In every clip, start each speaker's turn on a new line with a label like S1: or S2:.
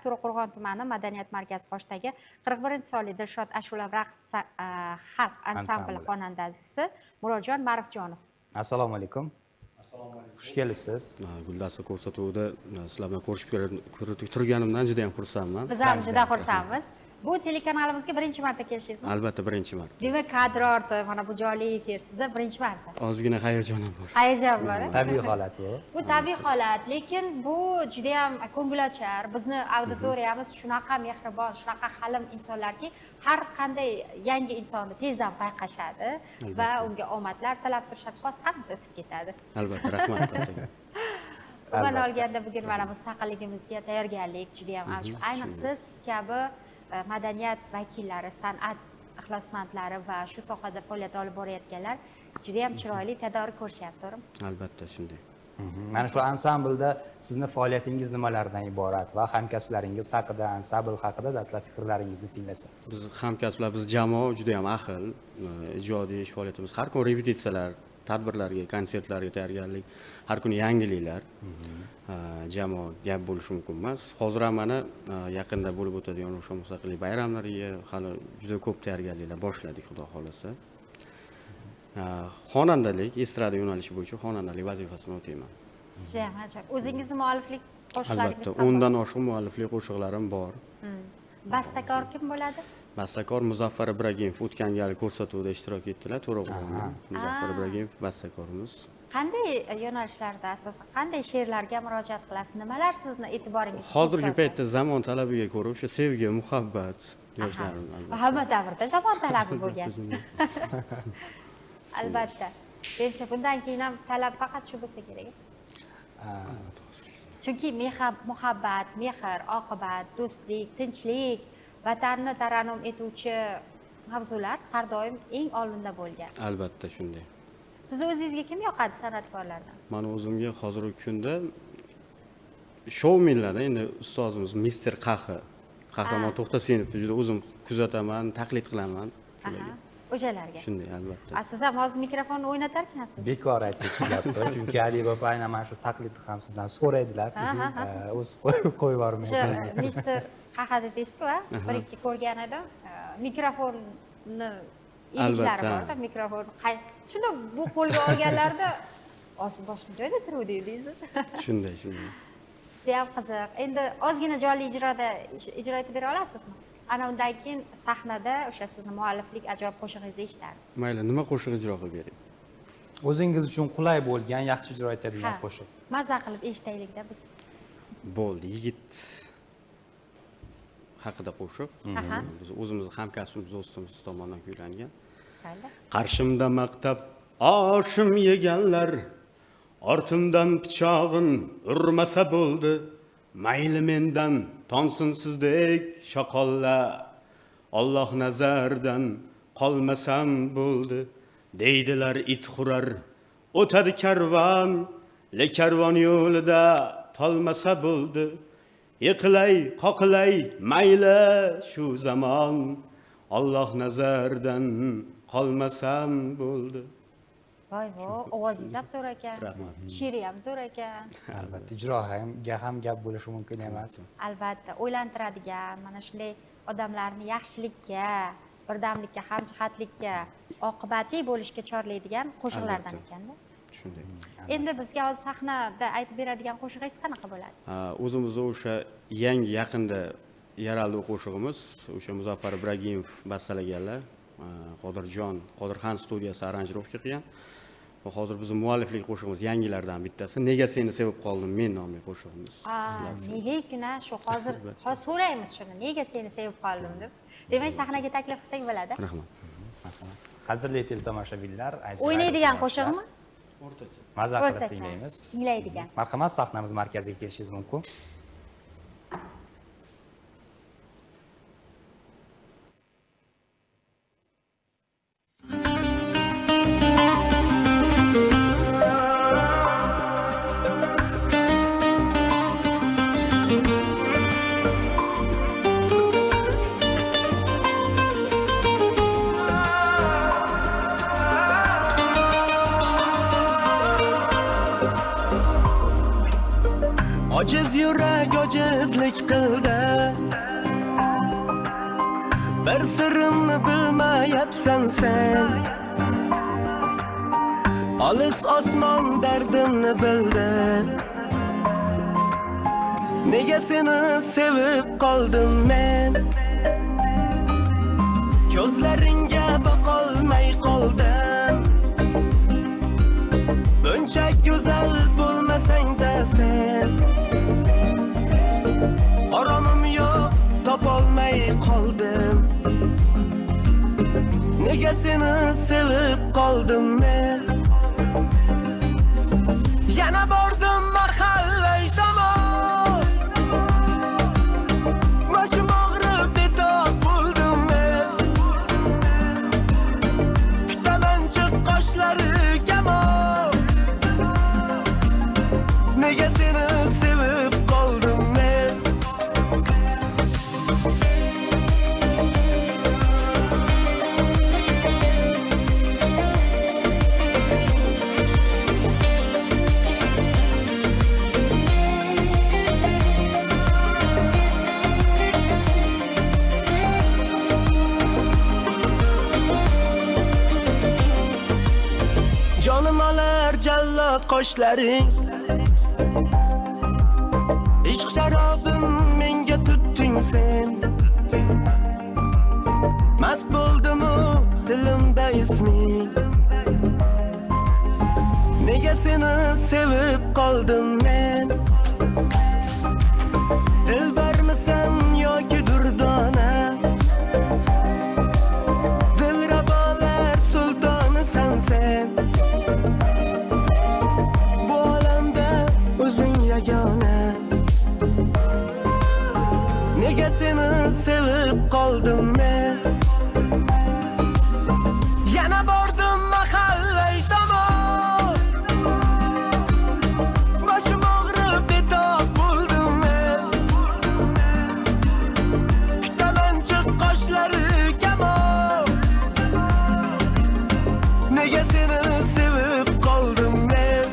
S1: To'raqo'rg'on tumani Madaniyat markazi qoshidagi 41-sonli Dilshod ashula va raqs xalq ansambli xonandasi Murodjon Ma'rifjonov.
S2: Assalomu alaykum. Xush kelibsiz.
S3: Guldasta ko'rsatuvida sizlar bilan ko'rib turganimdan juda ham xursandman.
S1: Biz ham juda xursandmiz. Bu telekanalimizga birinchi marta kelishingiz?
S3: Albatta birinchi marta.
S1: Demak, kadr ortib, mana bu jonli efir sizda birinchi marta.
S3: Ozgina hayajonim bor.
S1: Hayajon bor.
S2: Tabiiy holat bu.
S1: Bu tabiiy holat, lekin bu juda ham ko'ngilochar. Bizni auditoriyamiz shunaqa mehribon, shunaqa halim insonlarki, har qanday yangi insonni tezdan payqashadi va unga omadlar tilab turishadi. Xos hammasi o'tib ketadi.
S3: Albatta, rahmat.
S1: Umuman olganda bugun mana mustaqilligimizga tayyorgarlik juda ham avj. Ayniqsa siz kabi madaniyat vakillari, san'at ixlosmandlari va shu sohada faoliyat olib borayotganlar juda ham chiroyli tadarik ko'rishyapti, to'g'rimi?
S3: Albatta shunday.
S2: Mana shu ansamblda sizni faoliyatingiz nimalardan iborat va hamkasblaringiz haqida, ansambl haqida dastlab fikrlaringizni tinglasak.
S3: Biz hamkasblar, biz jamoa juda ham ahil, ijodiy ish faoliyatimiz har kun repetitsiyalar, tadbirlarga, konsertlarga tayyorgarlik, har kuni yangiliklar. Jamoa gap bo'lishi mumkin emas. Hozir ham mana yaqinda bo'lib o'tadigan o'sha mustaqillik bayramlariga hali juda ko'p tayyorgarliklar boshladik, xudo xolasa. Xonandalik, estrada yo'nalishi bo'yicha xonandalik vazifasini o'tayman.
S1: Juda ham ajoyib. O'zingizni mualliflik qo'shiqlaringiz
S3: Albatta, o'ndan oshiq mualliflik qo'shiqlarim bor.
S1: Bastakor kim bo'ladi?
S3: Bastakor Muzaffar Ibragimov o'tgan gal ko'rsatuvda ishtirok etdilar, To'raqo'rg'onda. Muzaffar Ibragimov bastakorimiz.
S1: Qanday yo'nalishlarda asosan qanday she'rlarga murojaat qilasiz? Nimalar sizni e'tiboringizni
S3: Hozirgi paytda zamon talabiga ko'ra o'sha sevgi, muhabbat yoshlarimiz albatta.
S1: Hamma davrda zamon talabi bo'lgan. Albatta. Menimcha bundan keyin ham talab faqat shu bo'lsa kerak. Chunki muhabbat, mehr, oqibat, do'stlik, tinchlik, vatanni tarannum etuvchi mavzular har doim eng oldinda bo'lgan.
S3: Albatta shunday.
S1: Siz o'zingizga kim yoqadi san'atkorlardan?
S3: Meni o'zimga hozirgi kunda shoumenlarda endi ustozimiz Mister Qahramon To'xtasenovni juda o'zim kuzataman, taqlid qilaman shularga.
S1: O'shalarga.
S3: Shunday, albatta.
S1: Siz ham hozir mikrofonni o'ynatar ekansiz.
S2: Bekor aytdingiz gapni, chunki Adiba opa aynan mana shu taqlidni ham sizdan so'raydilar. O'z qo'yib yubormaydi.
S1: O'sha Mister Qaha dedingiz-ku, bir-ikki ko'rgan edim. Mikrofonni idishlari borda, mikrofon shunda bu qo'lga olganlarda osi boshqa joyda turuvdi deysiz.
S3: Shunday.
S1: Sizga ham qiziq. Endi ozgina jonli ijroda ijro etib bera olasizmi? Ana undan keyin sahnada o'sha sizni mualliflik ajoyib qo'shig'ingizni eshitardim.
S3: Mayli, nima qo'shiq ijro qilib bering?
S2: O'zingiz uchun qulay bo'lgan, yaxshi ijro etadigan qo'shiq.
S1: Maza qilib eshitaylik-da biz.
S3: Bo'ldi, yigit haqida qo'shiq. Biz o'zimiz hamkasbimiz, do'stimiz tomonidan kuylangan. Qarshimda maktab oshim yeganlar, ortimdan pichog'in urmasa bo'ldi. Mayli mendan tonsin sizdek shoqollar, Alloh nazardan qolmasam bo'ldi. Deydilar it xurar, o'tadi karvon, le karvon yo'lida tolmasa bo'ldi. Yiqilay, qoqilay, mayli shu zamon, Alloh nazardan qolmasam bo'ldi.
S1: Voy, ovozingiz ham zo'r ekan.
S3: Rahmat.
S1: She'ri ham zo'r ekan.
S2: Albatta, ijroga ham gap bo'lishi mumkin emas.
S1: Albatta, o'ylantiradigan, mana shunday odamlarni yaxshilikka, birdamlikka, hamjihatlikka, oqibatli bo'lishga chorlaydigan qo'shiqlardan ekanda.
S3: Shunday.
S1: Endi bizga hozir sahnada aytib beradigan qo'shig'ingiz qanaqa bo'ladi?
S3: O'zimizda o'sha yangi yaqinda yaraldi qo'shig'imiz, o'sha Muzaffar Ibragimov bastalaganlar, Qodirxon studiyasi aranjirovka qilgan. Va hozir bizning mualliflik qo'shig'imiz yangilardan bittasi. Nega seni sevib qoldim men nomli qo'shig'imiz.
S1: Negakina shu hozir so'raymiz shuni. Nega seni sevib qoldim deb. Demak, sahnaga taklif qilsak bo'ladi.
S3: Rahmat.
S2: Qadrli teletomoshabinlar,
S1: o'ynaydigan qo'shiqmi?
S3: O'rtacha.
S2: Maza qilib tinglaymiz.
S1: Tinglaydigan.
S2: Marhamat, sahnamiz markaziga kelishingiz mumkin.
S4: Ojiz yurak ojizlik qildi, Bir sirrimni bilmayapsan sen. Olis osmon dardimni bildi. Nega seni sevib qoldim men? Ko'zlaringga boqolmay qoldim. Buncha go'zal bo'lmasang-da sen. Oromim yo'q, topolmay qoldim. Nega seni sevib qoldim men? Yana bordim mahallay tomon. Boshim og'rib betob bo'ldim men. Kutaman chiq qoshlari kamon. Nega seni sevib qoldim men? Jonim olar jallod qoshlaring. Ishq sharobim menga tutding sen. Mast bo'ldim-u dilimda isming. Nega seni sevib qoldim men? Dilbarmisan yoki durdona? Dilrabolar sultonisan sen. Bu olamda o'zing yagona. Nega seni sevib qoldim men? Yana bordim mahallay tomon. Boshim og'rib betob bo'ldim men. Kutaman chiq qoshlari kamon. Nega seni sevib qoldim men?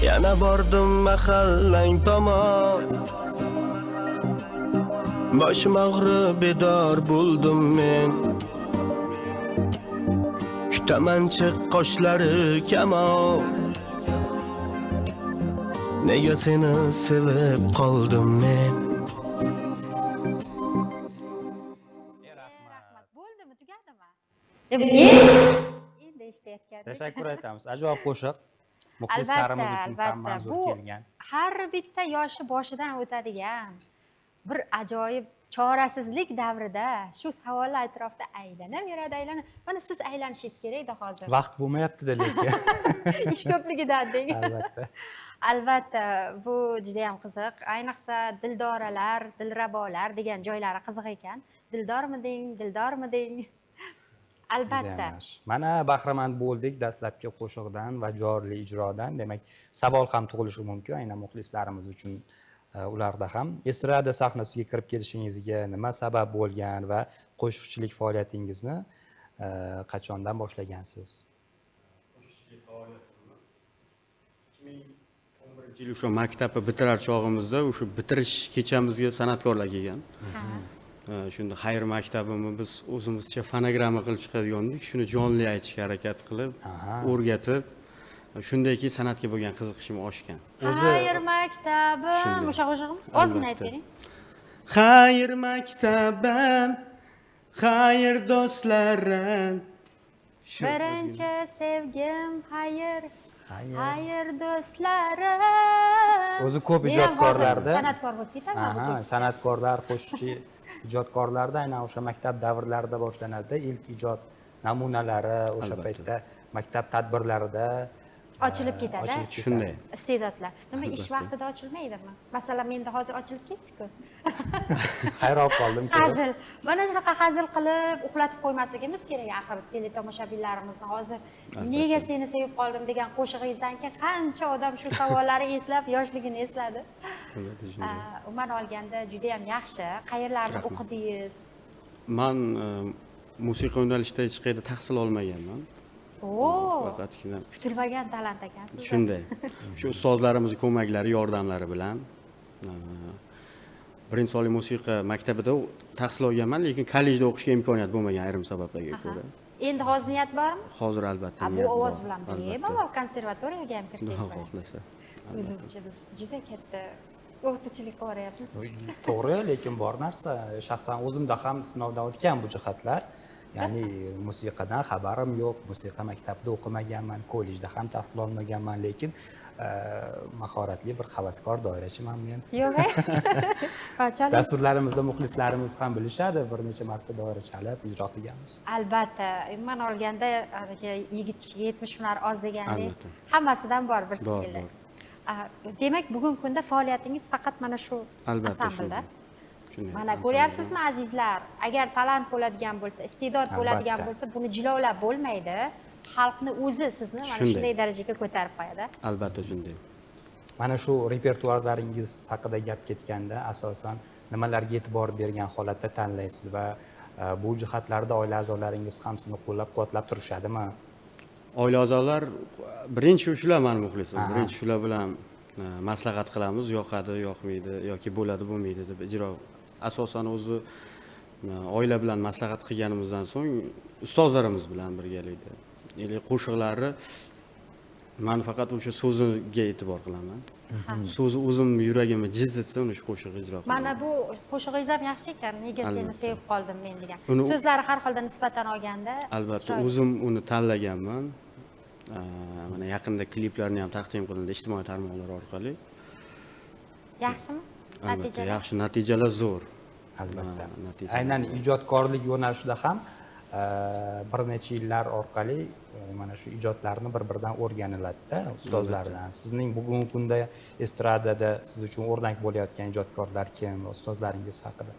S4: Yana bordim mahallang tomon. Boshim og'rib bedor bo'ldim men. Kutaman chiq qoshlari kamon. Nega seni sevib qoldim men?
S1: Rahmat. Bo'ldimi, tugadimi? Endi eshitayotgandik.
S2: Tashakkur aytamiz. Ajoyib qo'shiq. Muxlislarimiz uchun ham manzur
S1: bu
S2: kelgan.
S1: har bitta yoshi boshidan o'tadigan bir ajoyib chorasizlik davrida shu savollar atrofida aylanaveradi. Mana siz aylanishingiz kerak-da hozir.
S2: Vaqt bo'lmayapti-da lekin.
S1: Ish ko'pligidan deng.
S2: Albatta.
S1: Albatta, bu juda ham qiziq. Ayniqsa dildoralar, dilrabolar degan joylari qiziq ekan. Dildormiding? Albatta.
S2: Mana bahramand bo'ldik dastlabki qo'shiqdan va jonli ijrodan. Demak, savol ham tug'ilishi mumkin aynan muxlislarimiz uchun. Ularda ham estrada sahnasiga kirib kelishingizga nima sabab bo'lgan va qo'shiqchilik faoliyatingizni qachondan boshlagansiz?
S3: Qo'shiqchilik faoliyatimni 2011-yil o'sha maktabni bitirar chog'imizda o'sha bitirish kechamizga san'atkorlar kelgan. Shunda xayr maktabini biz o'zimizcha fonogramma qilib chiqadigandik. Shuni jonli aytishga harakat qilib, o'rgatib, shundan keyin san'atga bo'lgan qiziqishim oshgan.
S1: Xayr maktabim, o'sha qo'shig'im ozgina aytganing.
S3: Xayr maktabim, xayr do'stlarim.
S1: Birinchi sevgim xayr do'stlarim.
S2: O'zi ko'p ijodkorlarda
S1: san'atkor bo'lib ketaman.
S2: San'atkorlar, qo'shiqchi ijodkorlarda aynan o'sha maktab davrlarida boshlanadi. İlk ijod namunalari o'sha paytda maktab tadbirlarida
S1: ochilib ketadi.
S2: ochilib ketadi.
S3: Shunday.
S1: Iste'dodlar. Nima ish
S3: Albatta.
S1: vaqtida ochilmaydimi? Masalan, menda hozir ochilib ketdi-ku.
S2: Hayron qoldim.
S1: Hazil. Mana shunaqa hazil qilib uxlatib qo'ymasligimiz kerak axir teletomoshabinlarimizni. Hozir nega seni sevib qoldim degan qo'shig'ingizdan keyin qancha odam shu savollari eslab, yoshligini esladi.
S3: Albatta shunday.
S1: Umuman olganda juda ham yaxshi. Qayerlarda
S3: Rahmat.
S1: o'qidingiz?
S3: Man musiqa yo'nalishida hech qayerda tahsil olmaganman.
S1: Oo,
S3: Faqatgina
S1: kutilmagan talant ekansiz.
S3: shunday. Shu ustozlarimiz ko'maklari, yordamlari bilan birinchi sonli musiqa maktabida tahsil olganman, lekin kollejda o'qishga imkoniyat bo'lmagan ayrim sabablarga ko'ra.
S1: Endi hozir niyat bormi?
S3: Hozir albatta
S1: Bu
S3: niyat
S1: ovoz
S3: bor.
S1: bilan
S3: Albatta.
S1: bemalol konservatoriyaga ham kirsangiz
S3: Xudo
S1: bo'ladi.
S3: xohlasa.
S1: O'zimizcha biz juda katta o'qituvchilik qilyapmiz.
S2: To'g'ri, lekin bor narsa. Shaxsan o'zimda ham sinovdan o'tgan bu jihatlar. Ya'ni musiqadan xabarim yo'q, musiqa maktabida o'qimaganman, kollejda ham tahsil olmaganman, lekin mahoratli bir havaskor doirachiman men.
S1: Yo'q. Qachon?
S2: Dasturlarimizda muxlislarimiz ham bilishadi, bir necha marta doira chalib ijro qilganmiz.
S1: Albatta, umuman olganda yigit kishiga yetmish hunar oz degandek,
S3: Albatta.
S1: hammasidan bor bir
S3: Bor,
S1: skilli.
S3: bor.
S1: Demak, bugungi kunda faoliyatingiz faqat mana shu
S3: Albatta
S1: ansamblda.
S3: shunday.
S1: Mana ko'ryapsizmi azizlar, agar talant bo'ladigan bo'lsa, iste'dod bo'ladigan
S2: Albatta.
S1: bo'lsa, buni jilovlab bo'lmaydi. Xalqni o'zi sizni mana
S3: Shunday.
S1: shunday darajaga ko'tarib qo'yadi.
S3: Albatta shunday.
S2: Mana shu repertuarlaringiz haqida gap ketganda, asosan nimalarga e'tibor bergan holatda tanlaysiz va bu jihatlarda oila a'zolaringiz ham sizni qo'llab-quvvatlab turishadimi?
S3: Oila a'zolar birinchi shular mani muxlisim. Birinchi shular bilan maslahat qilamiz, yoqadi, yoqmaydi yoki bo'ladi, bo'lmaydi deb ijro. Asosan o'zi oila bilan maslahat qilganimizdan so'ng ustozlarimiz bilan birgalikda. Ya'ni qo'shiqlari men faqat o'sha so'ziga e'tibor qilaman. So'zi o'zim yuragimni jiz etsa, uni shu qo'shiq ijro qilaman.
S1: Mana bu qo'shig'ingiz ham yaxshi ekan. Nega seni
S3: Albatta.
S1: sevib qoldim men degan.
S3: Uni-
S1: So'zlari har holda nisbatan olganda
S3: Albatta,
S1: chiroyli.
S3: o'zim uni tanlaganman. Mana yaqinda kliplarni ham taqdim qilindi ijtimoiy tarmoqlar orqali.
S1: Yaxshimi?
S3: Albatta,
S1: Natijalar?
S3: yaxshi natijalar zo'r.
S2: Albatta.
S3: Natijalar.
S2: Aynan ijodkorlik yo'nalishida ham bir necha yillar orqali mana shu ijodlarni bir-biridan o'rganiladi-da ustozlardan. Sizning bugungi kunda estradada siz uchun o'rnak bo'layotgan ijodkorlar kim, ustozlaringiz haqida?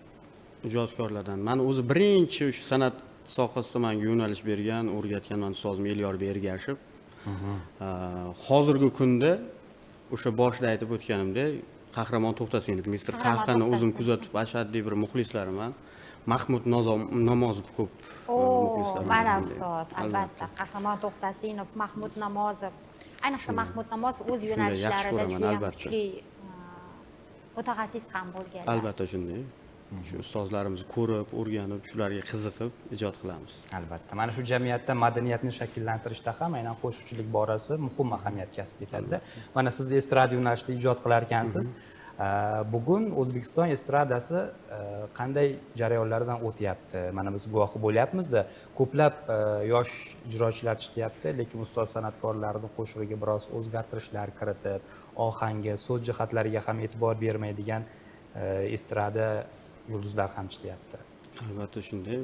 S3: Ijodkorlardan. Mani o'zi birinchi shu san'at sohasida menga yo'nalish bergan, o'rgatgan men ustozim Elyor Bergashev. Hozirgi kunda o'sha boshida aytib o'tganimdek, Qahramon To'xtasinov, Mr.
S1: Qahramon
S3: Qahqani o'zim
S1: To'xtasinov.
S3: kuzatib ashaddiy bir muxlislariman. Mahmud Namozov ko'p muxlislarim.
S1: Mana ustoz, albatta. Qahramon To'xtasinov, Mahmud Namozov. Ayniqsa Mahmud Namozov o'z
S3: Shunday, yaxshi
S1: yo'nalishlarida
S3: ko'raman,
S1: juda ham
S3: albatta.
S1: kuchli mutaxassis ham bo'lganlar.
S3: Albatta shunday. Shu ustozlarimizni ko'rib, o'rganib, shularga qiziqib ijod qilamiz.
S2: Albatta. Mana shu jamiyatda madaniyatni shakllantirishda ham aynan qo'shiqchilik borasi muhim ahamiyat kasb etadi. Mana siz estrada yo'nalishida ijod qilar ekansiz. Bugun O'zbekiston estradasi qanday jarayonlardan o'tyapti? Mana biz guvohi bo'lyapmiz-da, ko'plab yosh ijrochilar chiqyapti, lekin ustoz san'atkorlarning qo'shig'iga biroz o'zgartirishlar kiritib, ohangi, so'z jihatlariga ham e'tibor bermaydigan estrada yulduzlar ham chiqyapti.
S3: Albatta shunday.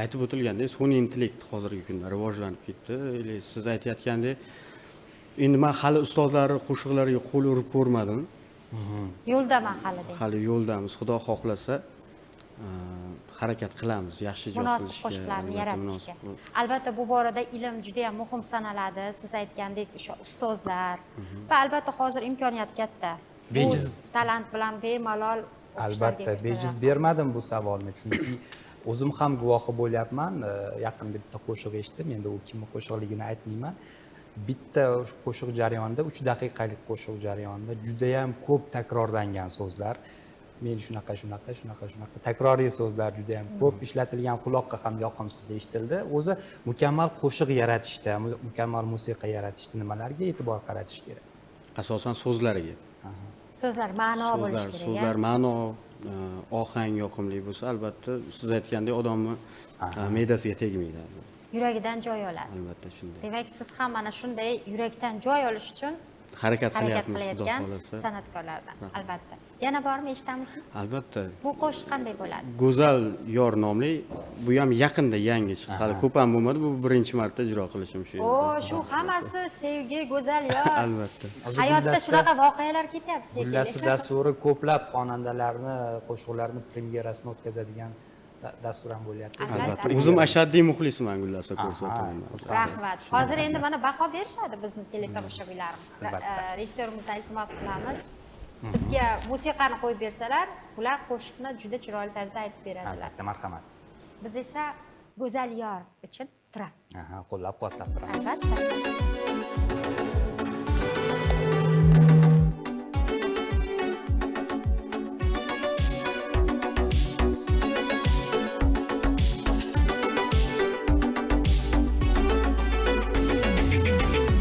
S3: Aytib o'tilgandek, sun'iy intellekt hozirgi kunda rivojlanib ketdi. Siz aytayotgandek, endi men hali ustozlarning qo'shiqlariga qo'l urib ko'rmadim.
S1: Yo'ldaman hali deng.
S3: Hali yo'ldamiz. Xudo xohlasa, harakat qilamiz, yaxshi ijod
S1: Munosib
S3: qilishga.
S1: qo'shiqlarni
S3: albatta
S1: yaratishga.
S3: munosib.
S1: Albatta bu borada ilm juda ham muhim sanaladi. Siz aytgandek o'sha ustozlar va albatta hozir imkoniyat katta. Bu
S2: Bejiz-
S1: talant bilan bemalol
S2: Albatta, bejiz bermadim bu savolni, chunki o'zim ham guvohi bo'lyapman. Yaqinda bitta qo'shiq eshitdim, endi u kimning qo'shiqligini aytmayman. Bitta qo'shiq jarayonida 3 daqiqalik qo'shiq jarayonida juda ham ko'p takrorlangan so'zlar. Men shunaqa takroriy so'zlar juda ham ko'p ishlatilgan, quloqqa ham yoqimsiz eshitildi. O'zi mukammal qo'shiq yaratishda, mukammal musiqa yaratishda nimalarga e'tibor qaratish kerak?
S3: Asosan so'zlariga.
S1: so'zlar ma'no bo'lishi kerak.
S3: So'zlar ma'no, ohang yoqimli bo'lsa, albatta siz aytgandek odamni me'dasiga tegmaydi.
S1: Yuragidan joy oladi.
S3: Albatta shunday.
S1: Demak, siz ham mana shunday yurakdan joy olish uchun
S3: harakat
S1: harakat
S3: qilyapmiz, Xudo
S1: qilayotgan
S3: xohlasa.
S1: san'atkorlardan, albatta. Yana bormi, eshitamizmi?
S3: Albatta.
S1: Bu qo'shiq qanday bo'ladi?
S3: Go'zal yor nomli, bu ham yaqinda yangi chiqdi. Hali ko'p ham bo'lmadi, bu birinchi marta ijro qilishim shu.
S1: O, shu hammasi sevgi, go'zal yor.
S3: Albatta.
S1: Hayotda shunaqa voqealar ketyapti
S2: Gullasi
S1: shekilli.
S2: dasturi ko'plab xonandalarni, qo'shiqlarni premyerasini o'tkazadigan dastur ham bo'lyapti.
S3: Albatta. O'zim ashaddiy muxlisman Gullasa ko'rsatuvidan.
S1: Rahmat. Hozir endi mana baho berishadi bizni teletomoshabinlarimiz. Rejissyorimizdan iltimos qilamiz. Bizga musiqani qo'yib bersalar, ular qo'shiqni juda chiroyli tarzda aytib beradilar.
S2: Albatta, marhamat.
S1: Biz esa go'zal yor uchun turamiz.
S2: Qo'llab-quvvatlab turamiz.
S1: Albatta.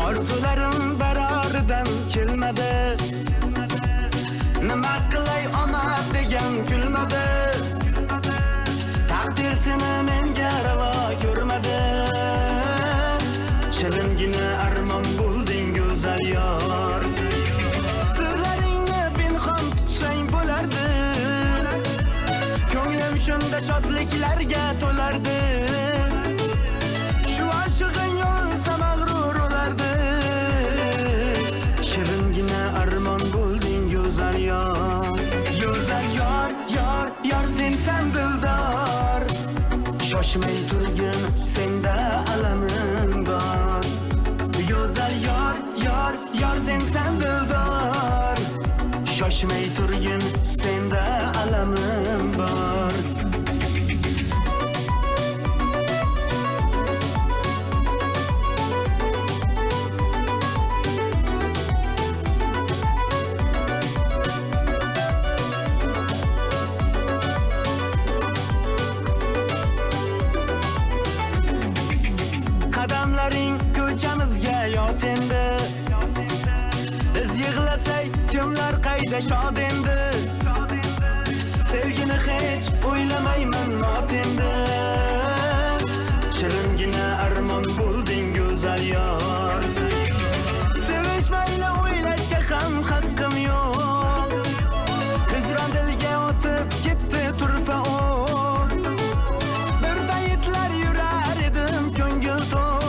S4: Orzularim baroridan kelmadi. Nima qilay ona degan kulmadi. Taqdir seni menga ravo ko'rmadi. Shiringina armon bo'lding go'zal yor. Sirlaringni pinhon tutsang bo'lardi. Ko'nglim shunda shodliklarga to'lardi. Shu oshig'ing yo'lsa mag'rur bo'lardi. Shiringina armon bo'lding go'zal yor. Go'zal yor, yor, yor sensan dildor. Shoshmay turgin, senda alamim bor. Go'zal yor, yor, yor sensan dildor. Shoshmay turgin, senda alamim bor. Qadamlaring ko'chamizga yot endi. Biz yig'lasak kimlar qayda shod endi. Sevgini hech o'ylamayman not endi. Shiringina armon bo'lding go'zal yor. Sevish mayli o'ylashga ham haqqim yo'q. Hijron dilga o'tib ketdi turfa o't. Bir paytlar yurar edim ko'ngil to'q.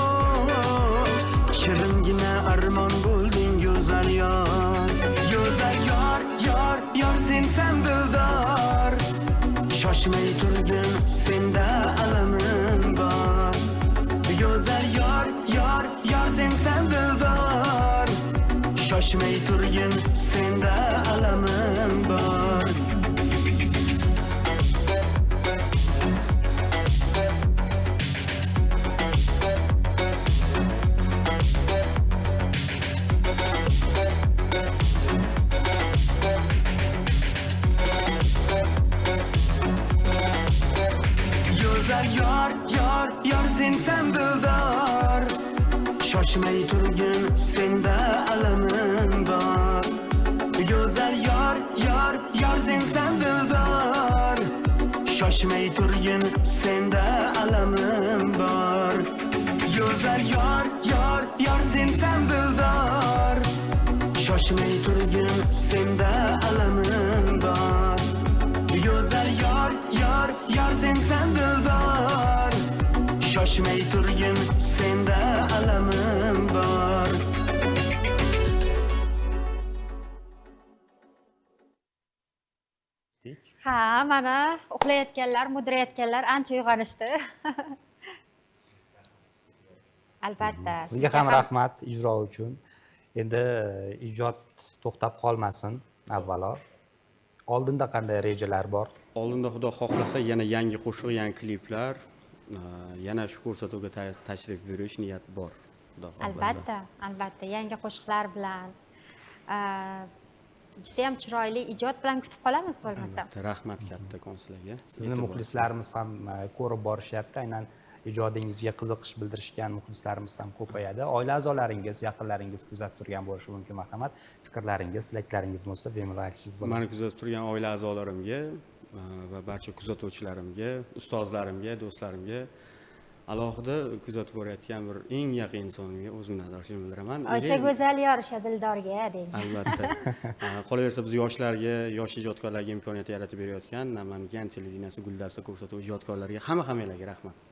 S4: Shiringina armon bo'lding go'zal yor. Go'zal yor, yor, yor sensan dildor. Shoshmay turgin, senda alamim bor. Go'zal yor, yor, yor sensan dildor. Shoshmay turgin, senda alamim bor. Go'zal yor, yor, yor sensan dildor. Shoshmay turgin, senda alamim bor. Go'zal yor, yor, yor sensan dildor. Shoshmay turgin, senda alamim bor. Go'zal yor, yor, yor sensan dildor. Shoshmay turgin, senda alamim bor. Go'zal yor, yor, yor sensan dildor. Shoshmay turgin, senda alamim bor.
S1: Ha, mana uxlayotganlar, mudrayotganlar ancha uyg'onishdi. Albatta.
S2: Sizga ham rahmat ijro uchun. Endi ijod to'xtab qolmasin avvalo. Oldinda qanday rejalar bor?
S3: Oldinda Xudo xohlasa yana yangi qo'shiq, yangi kliplar, yana shu ko'rsatuvga tashrif buyurish niyat bor. Xudo xohlasa.
S1: Albatta, albatta, yangi qo'shiqlar bilan juda ham chiroyli ijod bilan kutib qolamiz bo'lmasa.
S3: Rahmat kattakon sizlarga.
S2: Sizni muxlislarimiz ham ko'rib borishyapti. Aynan ijodingizga qiziqish bildirishgan muxlislarimiz ham ko'payadi. Oila a'zolaringiz, yaqinlaringiz kuzatib turgan bo'lishi mumkin, marhamat. Fikrlaringiz, tilaklaringiz bo'lsa, bemalol aytishingiz mumkin.
S3: Meni kuzatib turgan oila a'zolarimga va barcha kuzatuvchilarimga, ustozlarimga, do'stlarimga alohida kuzatib borayotgan bir eng yaqin insonimga o'z minnatdorchiligimni bildiraman.
S1: O'sha go'zal yorisha dildorga deng.
S3: Albatta. Qolaversa biz yoshlarga, yosh ijodkorlarga imkoniyat yaratib berayotgan Namangan televideniyasi Guldasta ko'rsatuv ijodkorlariga hammalarga rahmat.